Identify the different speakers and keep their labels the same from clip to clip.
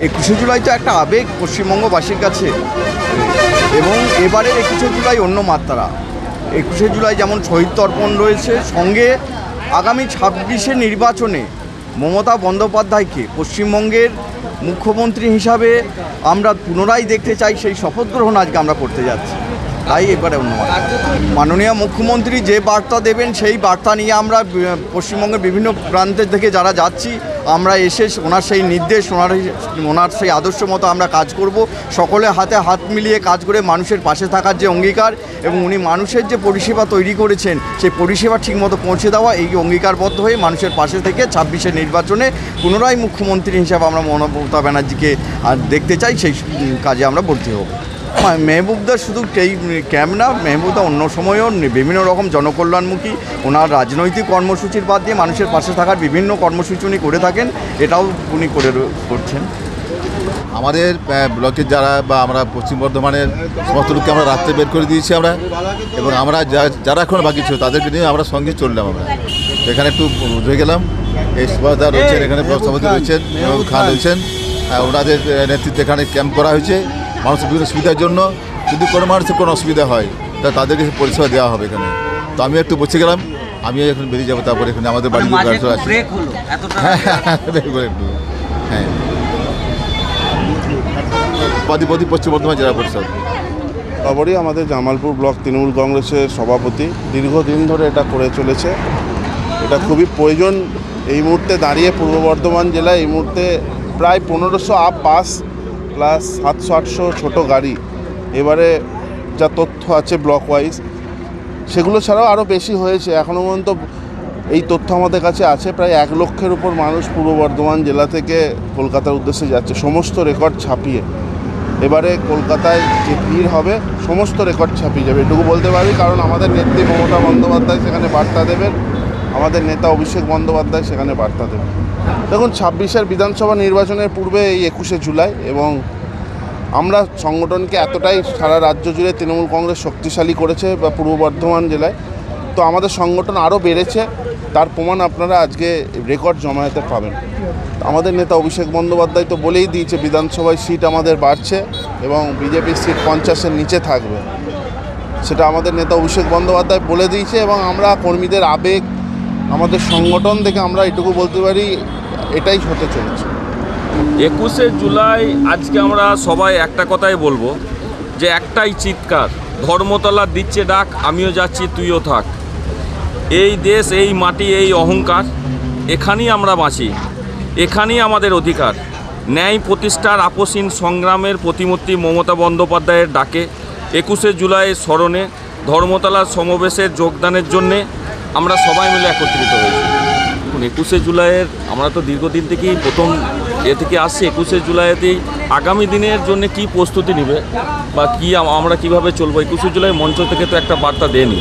Speaker 1: 21শে জুলাই তো একটা আবেগ পশ্চিমবঙ্গবাসীর কাছে, এবং এবারের 21শে জুলাই অন্য মাত্রা। 21শে জুলাই যেমন শহীদ তর্পণ রয়েছে, সঙ্গে আগামী 26শে নির্বাচনে মমতা বন্দ্যোপাধ্যায়কে পশ্চিমবঙ্গের মুখ্যমন্ত্রী হিসাবে আমরা পুনরায় দেখতে চাই। সেই শপথ গ্রহণ আজকে আমরা করতে যাচ্ছি, তাই এবারে অন্য মাননীয় মুখ্যমন্ত্রী যে বার্তা দেবেন সেই বার্তা নিয়ে আমরা পশ্চিমবঙ্গের বিভিন্ন প্রান্তের থেকে যারা যাচ্ছি, আমরা এসে ওনার সেই নির্দেশ, ওনার সেই আদর্শ মতো আমরা কাজ করব। সকলে হাতে হাত মিলিয়ে কাজ করে মানুষের পাশে থাকার যে অঙ্গীকার, এবং উনি মানুষের যে পরিষেবা তৈরি করেছেন সেই পরিষেবা ঠিকমতো পৌঁছে দেওয়া, এই অঙ্গীকারবদ্ধ হয়ে মানুষের পাশে থেকে 26শে নির্বাচনে পুনরায় মুখ্যমন্ত্রী হিসাবে আমরা মমতা ব্যানার্জিকে দেখতে চাই। সেই কাজে আমরা ভর্তি হব। মেহবুবদা শুধু এই ক্যাম্প না, মেহবুবদা অন্য সময়েও বিভিন্ন রকম জনকল্যাণমুখী ওনার রাজনৈতিক কর্মসূচির বাদ দিয়ে মানুষের পাশে থাকার বিভিন্ন কর্মসূচি উনি করে থাকেন, এটাও উনি করছেন।
Speaker 2: আমাদের ব্লকের যারা বা আমরা পশ্চিম বর্ধমানের সমস্ত লোককে আমরা রাত্রে বের করে দিয়েছি আমরা, এবং আমরা যারা এখন বাকি ছিল তাদেরকে নিয়ে আমরা সঙ্গে চললাম। আমরা এখানে একটু রয়ে গেলাম, এই সুভাষদা রয়েছেন, এখানে সভাপতি রয়েছেন এবং খান রয়েছেন, ওনাদের নেতৃত্বে এখানে ক্যাম্প করা হয়েছে মানুষের বিভিন্ন সুবিধার জন্য। যদি কোনো মানুষের কোনো অসুবিধা হয় তা তাদেরকে পরিষেবা দেওয়া হবে এখানে। তো আমি একটু বসে গেলাম, আমিও এখন বেরিয়ে যাবো, তারপরে এখানে আমাদের বাড়ি আছে। হ্যাঁ, সভাপতি পশ্চিম বর্ধমান জেলা পরিষদ।
Speaker 3: খবরই আমাদের জামালপুর ব্লক তৃণমূল কংগ্রেসের সভাপতি দীর্ঘদিন ধরে এটা করে চলেছে। এটা খুবই প্রয়োজন এই মুহূর্তে দাঁড়িয়ে। পূর্ব বর্ধমান জেলায় এই মুহূর্তে প্রায় 1500 আপ বাস প্লাস 700-800 ছোটো গাড়ি, এবারে যা তথ্য আছে ব্লক ওয়াইজ সেগুলো ছাড়াও আরও বেশি হয়েছে। এখনও পর্যন্ত এই তথ্য আমাদের কাছে আছে, প্রায় 1 লক্ষের উপর মানুষ পূর্ব বর্ধমান জেলা থেকে কলকাতার উদ্দেশ্যে যাচ্ছে, সমস্ত রেকর্ড ছাপিয়ে। এবারে কলকাতায় যে ভিড় হবে সমস্ত রেকর্ড ছাপিয়ে যাবে, এটুকু বলতে পারি, কারণ আমাদের নেত্রী মমতা বন্দ্যোপাধ্যায় সেখানে বার্তা দেবেন, আমাদের নেতা অভিষেক বন্দ্যোপাধ্যায় সেখানে বার্তা দেবেন। দেখুন, 26শে বিধানসভা নির্বাচনের পূর্বে এই 21শে জুলাই, এবং আমরা সংগঠনকে এতটাই সারা রাজ্য জুড়ে তৃণমূল কংগ্রেস শক্তিশালী করেছে বা পূর্ব বর্ধমান জেলায়, তো আমাদের সংগঠন আরও বেড়েছে, তার প্রমাণ আপনারা আজকে রেকর্ড জমায়েতে পাবেন। আমাদের নেতা অভিষেক বন্দ্যোপাধ্যায় তো বলেই দিয়েছে বিধানসভায় সিট আমাদের বাড়ছে এবং বিজেপির সিট 50-এর নিচে থাকবে, সেটা আমাদের নেতা অভিষেক বন্দ্যোপাধ্যায় বলে দিয়েছে। এবং আমরা কর্মীদের আবেগ, আমাদের সংগঠন থেকে আমরা এটুকু বলতে পারি এটাই হতে চলেছে।
Speaker 4: 21শে জুলাই আজকে আমরা সবাই একটা কথাই বলবো, যে একটাই চিৎকার, ধর্মতলা দিচ্ছে ডাক, আমিও যাচ্ছি তুইও থাক। এই দেশ, এই মাটি, এই অহংকার, এখানেই আমরা বাঁচি, এখানেই আমাদের অধিকার। ন্যায় প্রতিষ্ঠার আপসীন সংগ্রামের প্রতিমূর্তি মমতা বন্দ্যোপাধ্যায়ের ডাকে 21শে জুলাইয়ের স্মরণে ধর্মতলার সমাবেশের যোগদানের জন্যে আমরা সবাই মিলে একত্রিত হয়েছি। 21শে জুলাইয়ের আমরা তো দীর্ঘদিন থেকেই প্রথম থেকে আসছি। 21শে জুলাইতেই আগামী দিনের জন্য কি প্রস্তুতি নেবে বা কি আমরা কিভাবে চলবো, 21শে জুলাই মঞ্চ থেকে তো একটা বার্তা দেয়নি,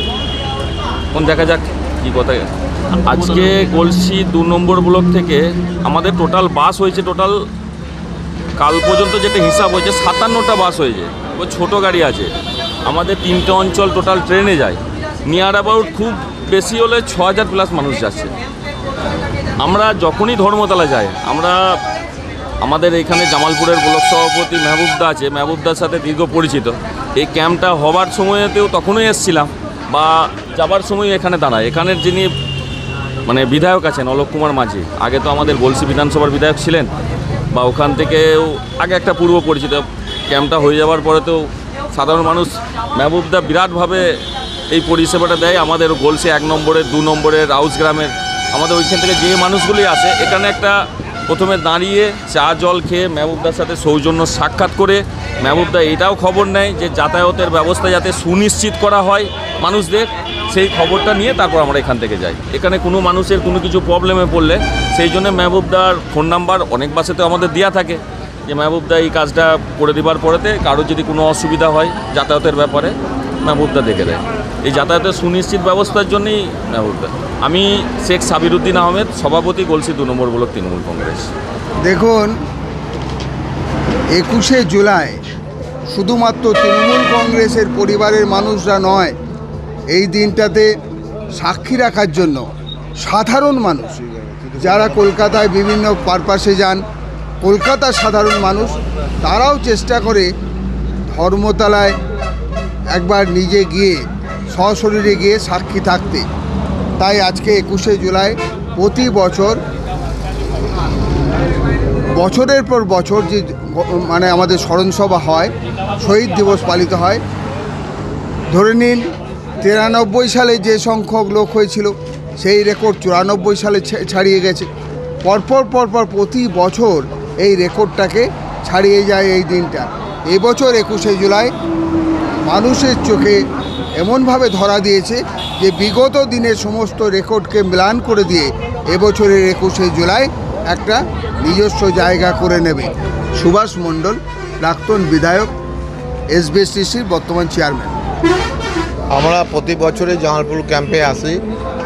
Speaker 4: এখন দেখা যাক কী কথা। আজকে গলসি 2 নম্বর ব্লক থেকে আমাদের টোটাল বাস হয়েছে, টোটাল কাল পর্যন্ত যেটা হিসাব হয়েছে 57টা বাস হয়েছে, ওই ছোটো গাড়ি আছে। আমাদের 3টে অঞ্চল টোটাল ট্রেনে যায়, নিয়ার অ্যাবাউট খুব বেশি হলে 6000 প্লাস মানুষ যাচ্ছে। আমরা যখনই ধর্মতলা যাই, আমাদের এখানে জামালপুরের ব্লক সভাপতি মেহবুবদা আছে, মেহবুবদার সাথে দীর্ঘ পরিচিত। এই ক্যাম্পটা হবার সময়তেও তখনই এসেছিলাম, বা যাবার সময় এখানে দাঁড়ায়। এখানের যিনি বিধায়ক আছেন অলোক কুমার মাঝি, আগে তো আমাদের গলসি বিধানসভার বিধায়ক ছিলেন, বা ওখান থেকেও আগে একটা পূর্ব পরিচিত। ক্যাম্পটা হয়ে যাওয়ার পরে তো সাধারণ মানুষ, মেহবুবদা বিরাটভাবে এই পরিষেবাটা দেয়। আমাদের গলসি 1 নম্বরের 2 নম্বরের রাউস গ্রামের আমাদের ওইখান থেকে যে মানুষগুলি আসে, এখানে একটা প্রথমে দাঁড়িয়ে চা জল খেয়ে মেহবুবদার সাথে সৌজন্য সাক্ষাৎ করে মেহবুবদা এটাও খবর নেয় যে যাতায়াতের ব্যবস্থা যাতে সুনিশ্চিত করা হয় মানুষদের, সেই খবরটা নিয়ে তারপর আমরা এখান থেকে যাই। এখানে কোনো মানুষের কোনো কিছু প্রবলেমে পড়লে সেই জন্য মেহবুবদার ফোন নাম্বার অনেক বাসেতে আমাদের দেওয়া থাকে, যে মেহবুবদা এই কাজটা করে দেওয়ার পরেতে কারোর যদি কোনো অসুবিধা হয় যাতায়াতের ব্যাপারে মেহবুবদা দেখে দেয়। এই যাতায়াতের সুনিশ্চিত ব্যবস্থার জন্যই মেহবুবদা। আমি শেখ সাবিরুদ্দিন আহমেদ, সভাপতি গলসি 2 নম্বর ব্লক তৃণমূল কংগ্রেস।
Speaker 5: দেখুন, 21শে জুলাই শুধুমাত্র তৃণমূল কংগ্রেসের পরিবারের মানুষরা নয়, এই দিনটাতে সাক্ষী রাখার জন্য সাধারণ মানুষ যারা কলকাতায় বিভিন্ন পারপাসে যান, কলকাতার সাধারণ মানুষ তারাও চেষ্টা করে ধর্মতলায় একবার নিজে গিয়ে সশরীরে গিয়ে সাক্ষী থাকতে। তাই আজকে 21শে জুলাই প্রতি বছর বছরের পর বছর যে মানে আমাদের স্মরণসভা হয়, শহীদ দিবস পালিত হয়। ধরে নিন 93 সালে যে সংখ্যক লোক হয়েছিল সেই রেকর্ড 94 সালে ছাড়িয়ে গেছে। পরপর প্রতি বছর এই রেকর্ডটাকে ছাড়িয়ে যায় এই দিনটা। এবছর 21শে জুলাই মানুষের চোখে এমনভাবে ধরা দিয়েছে যে বিগত দিনের সমস্ত রেকর্ডকে ম্লান করে দিয়ে এবছরের 21শে জুলাই একটা নিজস্ব জায়গা করে নেবে। সুভাষ মণ্ডল, প্রাক্তন বিধায়ক, এসবিএসটিসির বর্তমান চেয়ারম্যান।
Speaker 6: আমরা প্রতি বছরে জামালপুর ক্যাম্পে আসি।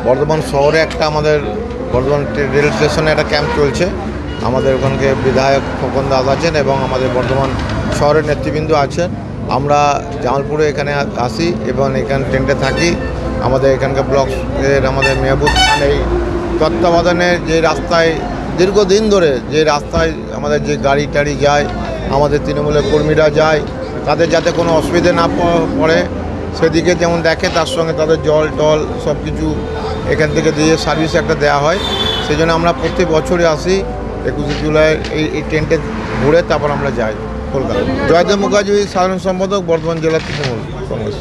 Speaker 6: বর্ধমান শহরে একটা আমাদের বর্ধমান রেল স্টেশনে একটা ক্যাম্প চলছে। আমাদের ওখানকে বিধায়ক খোকন দাস আছেন এবং আমাদের বর্ধমান শহরের নেতৃবৃন্দ আছেন। আমরা জামালপুরে এখানে আসি এবং এখানে টেন্টে থাকি। আমাদের এখানকার ব্লকের আমাদের মেহবুব খান এই তত্ত্বাবধানে যে রাস্তায় দীর্ঘদিন ধরে যে রাস্তায় আমাদের যে গাড়ি টাড়ি যায়, আমাদের তৃণমূলের কর্মীরা যায়, তাদের যাতে কোনো অসুবিধে না পড়ে সেদিকে যেমন দেখে, তার সঙ্গে তাদের জল টল সব কিছু এখান থেকে দিয়ে সার্ভিস একটা দেওয়া হয়। সেই জন্য আমরা প্রতি বছরে আসি 21শে জুলাই এই টেন্টে ঘুরে তারপর আমরা যাই কলকাতা। জয়দেব মুখার্জি, সাধারণ সম্পাদক, বর্ধমান জেলা তৃণমূল কংগ্রেস।